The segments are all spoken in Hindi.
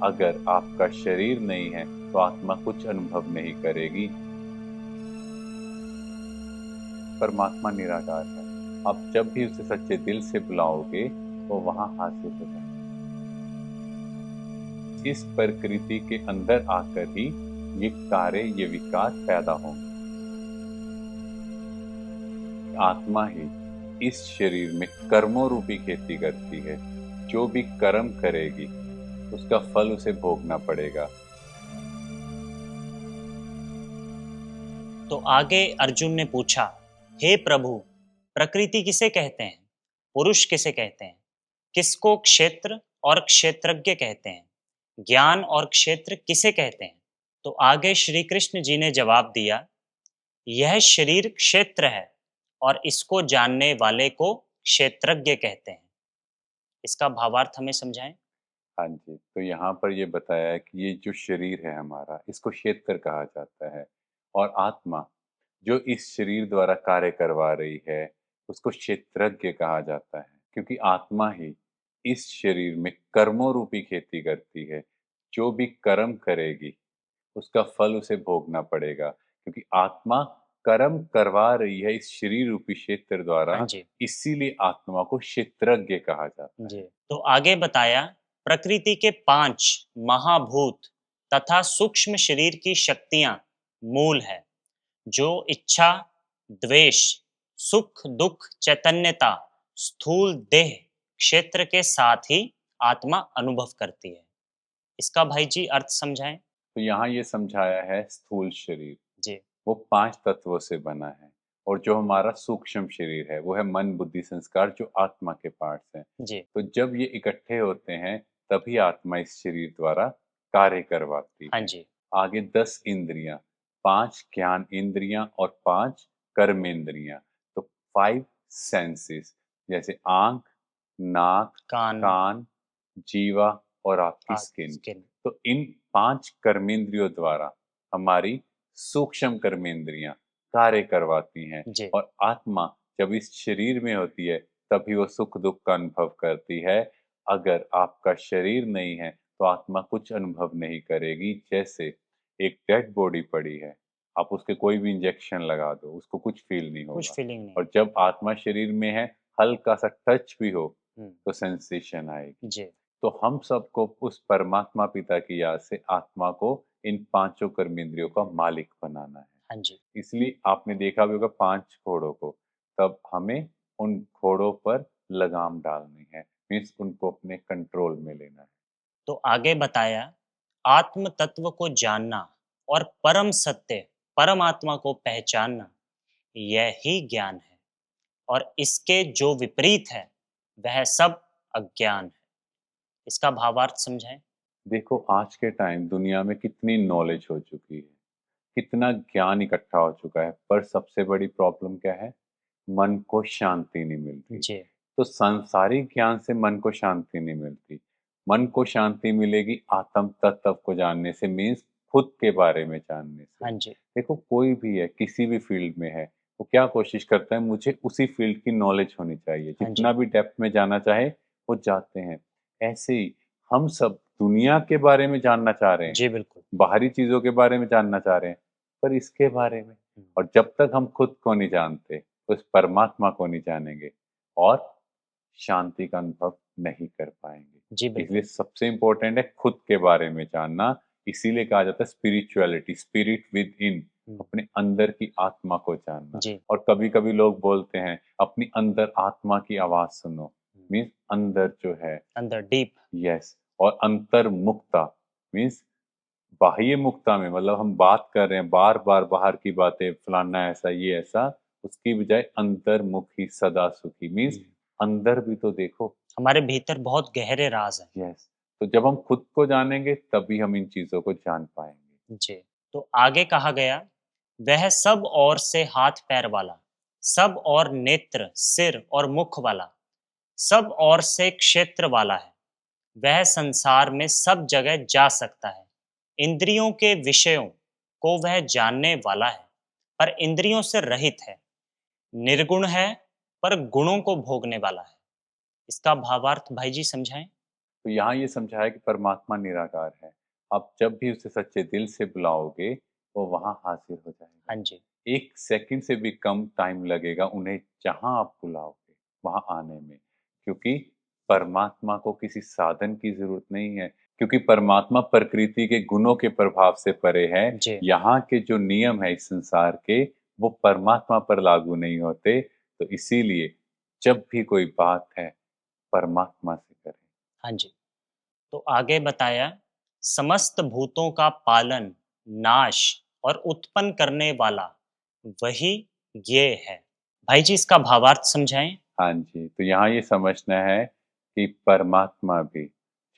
अगर आपका शरीर नहीं है तो आत्मा कुछ अनुभव नहीं करेगी। परमात्मा निराकार है। आप जब भी उसे सच्चे दिल से बुलाओगे वो वहां हाजिर हो जाए। इस प्रकृति के अंदर आकर ही ये कार्य, ये विकार पैदा होंगे। आत्मा ही इस शरीर में कर्मों रूपी खेती करती है। जो भी कर्म करेगी उसका फल उसे भोगना पड़ेगा। तो आगे अर्जुन ने पूछा, हे प्रभु, प्रकृति किसे कहते हैं? पुरुष किसे कहते हैं? किसको क्षेत्र और क्षेत्रज्ञ कहते हैं? ज्ञान और क्षेत्र किसे कहते हैं? तो आगे श्री कृष्ण जी ने जवाब दिया, यह शरीर क्षेत्र है और इसको जानने वाले को क्षेत्रज्ञ कहते हैं। इसका भावार्थ हमें समझाएं। हाँ जी, तो यहाँ पर ये बताया है कि ये जो शरीर है हमारा, इसको क्षेत्र कहा जाता है। और आत्मा जो इस शरीर द्वारा कार्य करवा रही है उसको क्षेत्रज्ञ कहा जाता है, क्योंकि आत्मा ही इस शरीर में कर्मों रूपी खेती करती है। जो भी कर्म करेगी उसका फल उसे भोगना पड़ेगा, क्योंकि आत्मा कर्म करवा रही है इस शरीर रूपी क्षेत्र द्वारा। हाँ जी। इसीलिए आत्मा को क्षेत्रज्ञ कहा जाता जी। है। तो आगे बताया, प्रकृति के 5 महाभूत तथा सूक्ष्म शरीर की शक्तियां मूल है, जो इच्छा, द्वेष, सुख दुख, चैतन्यता, स्थूल देह क्षेत्र के साथ ही आत्मा अनुभव करती है। इसका भाई जी अर्थ समझाएं। तो यहाँ ये समझाया है स्थूल शरीर जी। वो 5 तत्वों से बना है। और जो हमारा सूक्ष्म शरीर है वो है मन बुद्धि संस्कार, जो आत्मा के पार्ट्स हैं। जी। तो जब ये इकट्ठे होते हैं तभी आत्मा इस शरीर द्वारा कार्य करवाती हाँ है। जी। आगे 10 इंद्रियां, 5 ज्ञान इंद्रियां और 5 कर्मेंद्रियां। तो 5 सेंसेस, जैसे आंख, नाक, कान, कान, जीवा और आपकी आँख, स्किन। स्किन। तो इन 5 कर्मेंद्रियों द्वारा हमारी सूक्ष्म कर्मेंद्रियां कार्य करवाती हैं। जी। और आत्मा जब इस शरीर में होती है तभी वो सुख दुख का अनुभव करती है। अगर आपका शरीर नहीं है तो आत्मा कुछ अनुभव नहीं करेगी। जैसे एक डेड बॉडी पड़ी है, आप उसके कोई भी इंजेक्शन लगा दो उसको कुछ फील नहीं कुछ होगा। फीलिंग नहीं। और जब आत्मा शरीर में है, हल्का सा टच भी हो हम्म। तो सेंसेशन आएगी। जी। तो हम सबको उस परमात्मा पिता की याद से आत्मा को इन 5 कर्मेंद्रियों का मालिक बनाना है। हाँ जी। इसलिए आपने देखा भी होगा 5 घोड़ों को, तब हमें उन घोड़ों पर लगाम डालनी है, मीन्स उनको अपने कंट्रोल में लेना है। तो आगे बताया, आत्म तत्व को जानना और परम सत्य परमात्मा को पहचानना, यह ही ज्ञान है, और इसके जो विपरीत है वह सब अज्ञान है। इसका भावार्थ समझाएं। देखो आज के टाइम दुनिया में कितनी नॉलेज हो चुकी है, कितना ज्ञान इकट्ठा हो चुका है, पर सबसे बड़ी प्रॉब्लम क्या है? मन को शांति नहीं मिलती। जी। तो सांसारिक ज्ञान से मन को शांति नहीं मिलती। मन को शांति मिलेगी आत्म तत्व को जानने से, मीन्स खुद के बारे में जानने से। हाँ जी। देखो कोई भी है, किसी भी फील्ड में है, वो क्या कोशिश करता है, मुझे उसी फील्ड की नॉलेज होनी चाहिए। हाँ जी। जितना भी डेप्थ में जाना चाहे वो जाते हैं। ऐसे ही हम सब दुनिया के बारे में जानना चाह रहे हैं, जी बिल्कुल। बाहरी चीजों के बारे में जानना चाह रहे हैं, पर इसके बारे में। और जब तक हम खुद को नहीं जानते उस परमात्मा को नहीं जानेंगे और शांति का अनुभव नहीं कर जी पाएंगे। इसलिए बिल्कुल। सबसे इम्पोर्टेंट है खुद के बारे में जानना। इसीलिए कहा जाता है स्पिरिचुअलिटी, स्पिरिट विद इन, अपने अंदर की आत्मा को जानना। जी। और कभी कभी लोग बोलते हैं अपनी अंदर आत्मा की आवाज सुनो, मीन्स अंदर जो है। अंदर डीप। यस। और अंतर मुक्ता मीन्स बाह्य मुक्ता में, मतलब हम बात कर रहे हैं बार बार बाहर की बातें, फलाना ऐसा ये ऐसा, उसकी बजाय अंतर्मुखी सदा सुखी, मीन्स अंदर भी तो देखो। हमारे भीतर बहुत गहरे राज हैं। यस। तो जब हम खुद को जानेंगे तभी हम इन चीजों को जान पाएंगे। जी। तो आगे कहा गया, वह सब ओर से हाथ पैर वाला, सब और नेत्र सिर और मुख वाला, सब ओर से क्षेत्र वाला है। वह संसार में सब जगह जा सकता है। इंद्रियों के विषयों को वह जानने वाला है, पर इंद्रियों से रहित है। निर्गुण है, पर गुणों को भोगने वाला है। इसका भावार्थ भाई जी समझाएं। तो यहाँ ये समझाया कि परमात्मा निराकार है। आप जब भी उसे सच्चे दिल से बुलाओगे, वो वहाँ हाज़िर हो जाएगा। हाँ जी, 1 सेकंड से भी कम टाइम लगेगा उन्हें जहाँ आप बुलाओगे, वहाँ आने में। क्योंकि परमात्मा को किसी साधन की ज़रूरत नहीं है, क्योंकि परमात्मा प्रकृति के गुणों के प्रभाव से परे है। जी, यहाँ के जो नियम हैं इस संसार के, वो परमात्मा पर लागू नहीं होते। तो इसीलिए जब भी कोई बात है, परमात्मा से करें। हाँ जी। तो आगे बताया, समस्त भूतों का पालन, नाश और उत्पन्न करने वाला वही ये है। भाई जी इसका भावार्थ समझाएं? हाँ जी, तो यहाँ ये समझना है कि परमात्मा भी,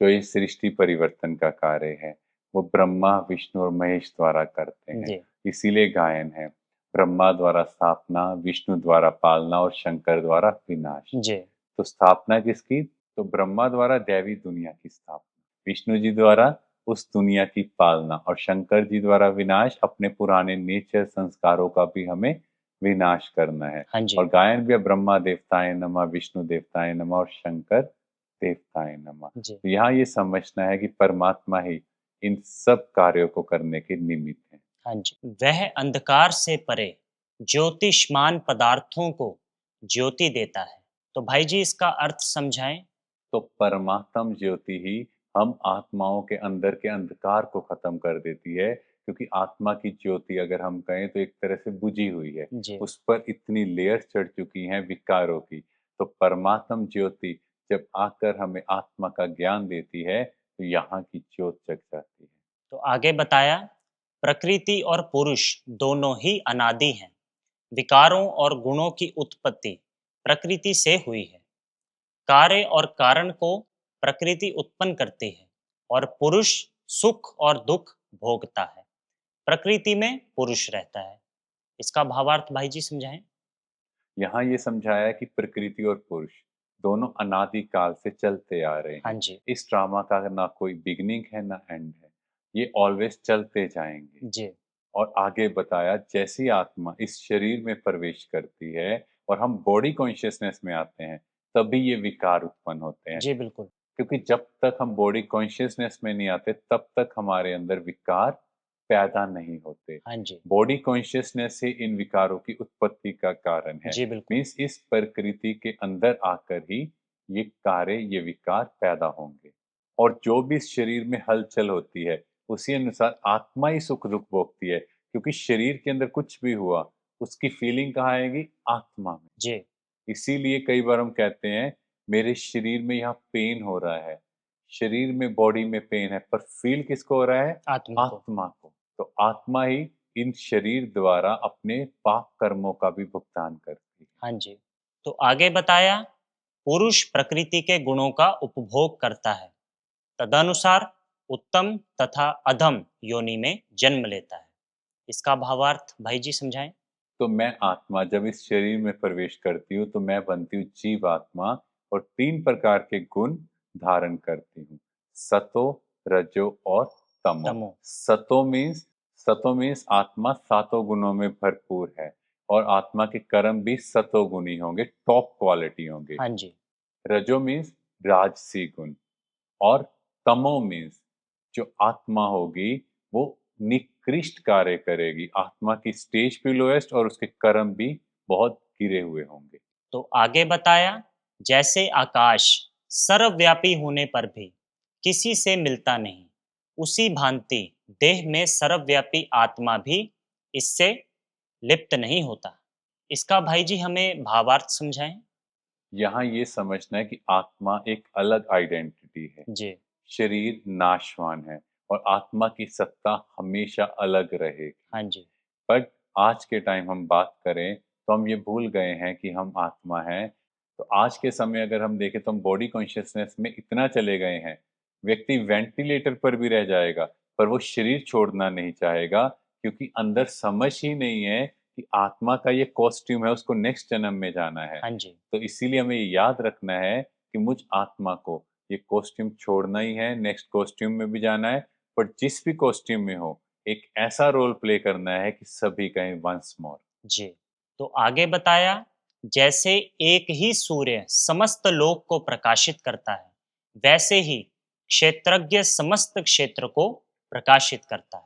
जो ये सृष्टि परिवर्तन का कार्य है, वो ब्रह्मा, विष्णु और महेश द्वारा करते हैं। जी, इसीलिए गायन है, ब्रह्मा द्वारा स्थापना, विष्णु द्वारा पालना और शंकर द्वारा विनाश। जी, तो स्थापना किसकी? तो ब्रह्मा द्वारा दैवी दुनिया की स्थापना, विष्णु जी द्वारा उस दुनिया की पालना और शंकर जी द्वारा विनाश, अपने पुराने नेचर संस्कारों का भी हमें विनाश करना है। हाँ और जी, गायन भी है, ब्रह्मा देवताय नमः, विष्णु देवताय नमः और शंकर देवताय नमः। जी। तो यहाँ ये समझना है कि परमात्मा ही इन सब कार्यों को करने के निमित्त है। हाँ जी, वह अंधकार से परे ज्योतिष्मान पदार्थों को ज्योति देता है। तो भाई जी इसका अर्थ समझाएं? तो परमात्म ज्योति ही हम आत्माओं के अंदर के अंधकार को खत्म कर देती है, क्योंकि आत्मा की ज्योति अगर हम कहें तो एक तरह से बुझी हुई है, जी, उस पर इतनी लेयर्स चढ़ चुकी हैं विकारों की। तो परमात्म ज्योति जब आकर हमें आत्मा का ज्ञान देती है, तो यहाँ की ज्योत जग जाती है। तो आगे बताया, प्रकृति और पुरुष दोनों ही अनादि हैं। विकारों और गुणों की उत्पत्ति प्रकृति से हुई है। कार्य और कारण को प्रकृति उत्पन्न करती है और पुरुष सुख और दुख भोगता है। प्रकृति में पुरुष रहता है। इसका भावार्थ भाई जी समझाएं? यहाँ ये समझाया है कि प्रकृति और पुरुष दोनों अनादि काल से चलते आ रहे हाँ हैं। जी, इस ड्रामा का ना कोई बिगिनिंग है ना एंड है, ये ऑलवेज चलते जाएंगे। जी, और आगे बताया, जैसी आत्मा इस शरीर में प्रवेश करती है और हम बॉडी कॉन्शियसनेस में आते हैं, तभी ये विकार उत्पन्न होते हैं। जी बिल्कुल। क्योंकि जब तक हम बॉडी कॉन्शियसनेस में नहीं आते, तब तक हमारे अंदर विकार पैदा नहीं होते। हाँ जी, बॉडी कॉन्शियसनेस से इन विकारों की उत्पत्ति का कारण है। जी बिल्कुल। मीन्स इस प्रकृति के अंदर आकर ही ये कार्य, ये विकार पैदा होंगे। और जो भी इस शरीर में हलचल होती है, उसी अनुसार आत्मा ही सुख दुख भोगती है, क्योंकि शरीर के अंदर कुछ भी हुआ, उसकी फीलिंग कहाँ आएगी? आत्मा में। जी, इसीलिए कई बार हम कहते हैं, मेरे शरीर में यहाँ पेन हो रहा है, शरीर में, बॉडी में पेन है, पर फील किसको हो रहा है? आत्मा को। आत्मा को। तो आत्मा ही इन शरीर द्वारा अपने पाप कर्मों का भी भुगतान करती है। हाँ जी। तो आगे बताया, पुरुष प्रकृति के गुणों का उपभोग करता है, तदनुसार उत्तम तथा अधम योनि में जन्म लेता है। इसका भावार्थ भाई जी समझाएं? तो मैं आत्मा जब इस शरीर में प्रवेश करती हूँ, तो मैं बनती हूँ जीव आत्मा और 3 प्रकार के गुण धारण करती हूँ। सतो, रजो और तमो। तमो। सतो मीन्स आत्मा सातों गुणों में भरपूर है और आत्मा के कर्म भी सतोगुणी होंगे, टॉप क्वालिटी होंगे। हाँ जी, रजो मीन्स राजसी गुण और तमो मीन्स जो आत्मा होगी वो निकृष्ट कार्य करेगी, आत्मा की स्टेज भी लोएस्ट और उसके कर्म भी बहुत गिरे हुए होंगे। तो आगे बताया, जैसे आकाश सर्वव्यापी होने पर भी किसी से मिलता नहीं, उसी भांति देह में सर्वव्यापी आत्मा भी इससे लिप्त नहीं होता। इसका भाई जी हमें भावार्थ समझाएं? यहाँ ये समझना है कि आत्मा एक अलग आइडेंटिटी है, जी, शरीर नाशवान है और आत्मा की सत्ता हमेशा अलग रहेगी। हाँ जी, बट आज के टाइम हम बात करें, तो हम ये भूल गए हैं कि हम आत्मा हैं। तो आज के समय अगर हम देखें, तो हम बॉडी कॉन्शियसनेस में इतना चले गए हैं, व्यक्ति वेंटिलेटर पर भी रह जाएगा, पर वो शरीर छोड़ना नहीं चाहेगा, क्योंकि अंदर समझ ही नहीं है कि आत्मा का ये कॉस्ट्यूम है, उसको नेक्स्ट जन्म में जाना है। हाँ जी, तो इसीलिए हमें ये याद रखना है कि मुझ आत्मा को ये कॉस्ट्यूम छोड़ना ही है, नेक्स्ट कॉस्ट्यूम में भी जाना है, पर जिस भी कॉस्ट्यूम में हो, एक ऐसा रोल प्ले करना है कि सभी कहें वंस मोर। जी। तो आगे बताया, जैसे एक ही सूर्य समस्त लोक को प्रकाशित करता है, वैसे ही क्षेत्रज्ञ समस्त क्षेत्र को प्रकाशित करता है।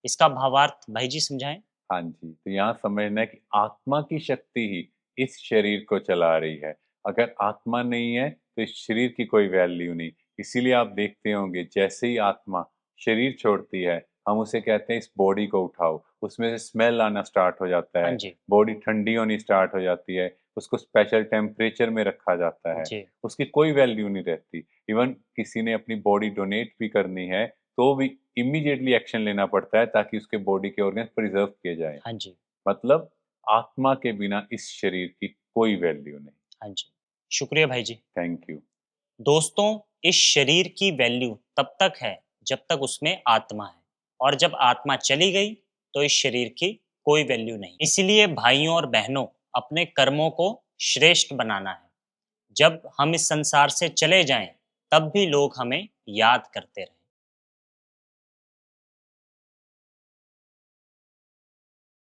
इसका भावार्थ भाई जी समझाएं। हाँ जी, तो यहाँ समझना है कि आत्मा की शक्ति ही इस शरीर को चला रही है। अगर आत्मा नहीं है, तो इस शरीर की कोई वैल्यू नहीं। इसीलिए आप देखते होंगे जैसे ही आत्मा शरीर छोड़ती है, हम उसे कहते हैं इस बॉडी को उठाओ, उसमें से स्मेल आना स्टार्ट हो जाता हाँ है, जी। बॉडी ठंडी होनी स्टार्ट हो जाती है, उसको स्पेशल टेम्परेचर में रखा जाता है, जी। उसकी कोई वैल्यू नहीं रहती। इवन किसी ने अपनी बॉडी डोनेट भी करनी है, तो भी इमीडिएटली एक्शन लेना पड़ता है ताकि उसके बॉडी के ऑर्गन प्रिजर्व किए जाएँ। हाँ जी। मतलब आत्मा के बिना इस शरीर की कोई वैल्यू नहीं। हाँ जी। शुक्रिया भाई जी। Thank you. दोस्तों, इस शरीर की वैल्यू तब तक है जब तक उसमें आत्मा है, और जब आत्मा चली गई तो इस शरीर की कोई वैल्यू नहीं। इसलिए भाइयों और बहनों, अपने कर्मों को श्रेष्ठ बनाना है। जब हम इस संसार से चले जाएं, तब भी लोग हमें याद करते रहें।